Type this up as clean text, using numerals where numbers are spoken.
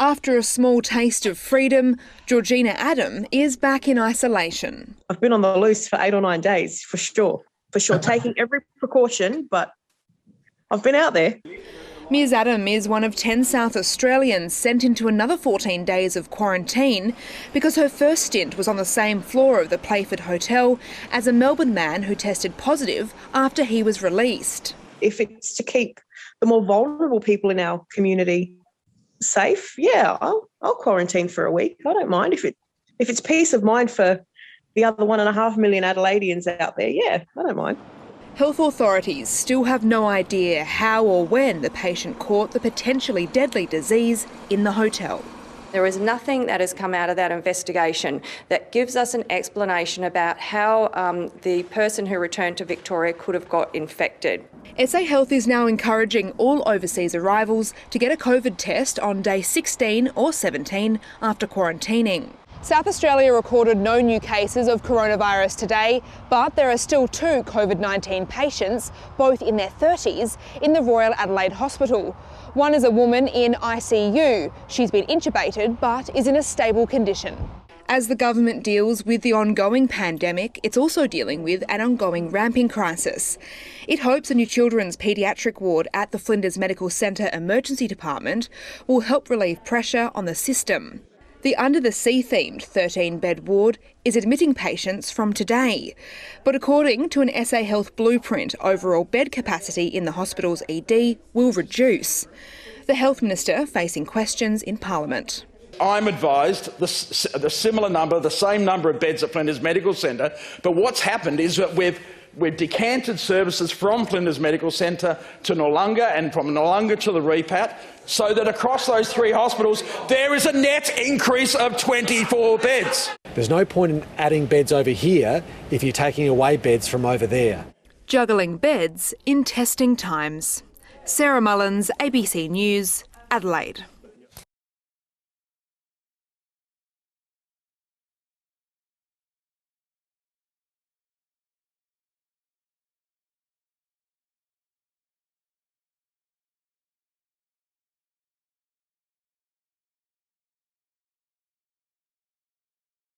After a small taste of freedom, Georgina Adam is back in isolation. I've been on the loose for 8 or 9 days, for sure, taking every precaution, but I've been out there. Ms Adam is one of 10 South Australians sent into another 14 days of quarantine because her first stint was on the same floor of the Playford hotel as a Melbourne man who tested positive after he was released. If it's to keep the more vulnerable people in our community safe, yeah, I'll quarantine for a week. I don't mind if it's peace of mind for the other 1.5 million Adelaideans out there. Yeah, I don't mind. Health authorities still have no idea how or when the patient caught the potentially deadly disease in the hotel. There is nothing that has come out of that investigation that gives us an explanation about how the person who returned to Victoria could have got infected. SA Health is now encouraging all overseas arrivals to get a COVID test on day 16 or 17 after quarantining. South Australia recorded no new cases of coronavirus today, but there are still 2 COVID-19 patients, both in their 30s, in the Royal Adelaide Hospital. One is a woman in ICU. She's been intubated but is in a stable condition. As the government deals with the ongoing pandemic, it's also dealing with an ongoing ramping crisis. It hopes a new children's paediatric ward at the Flinders Medical Centre Emergency Department will help relieve pressure on the system. The under-the-sea-themed 13-bed ward is admitting patients from today. But according to an SA Health blueprint, overall bed capacity in the hospital's ED will reduce. The Health Minister facing questions in Parliament. I'm advised the same number of beds at Flinders Medical Centre, but what's happened is that we've decanted services from Flinders Medical Centre to Noarlunga and from Noarlunga to the Repat, so that across those 3 hospitals there is a net increase of 24 beds. There's no point in adding beds over here if you're taking away beds from over there. Juggling beds in testing times. Sarah Mullins, ABC News, Adelaide.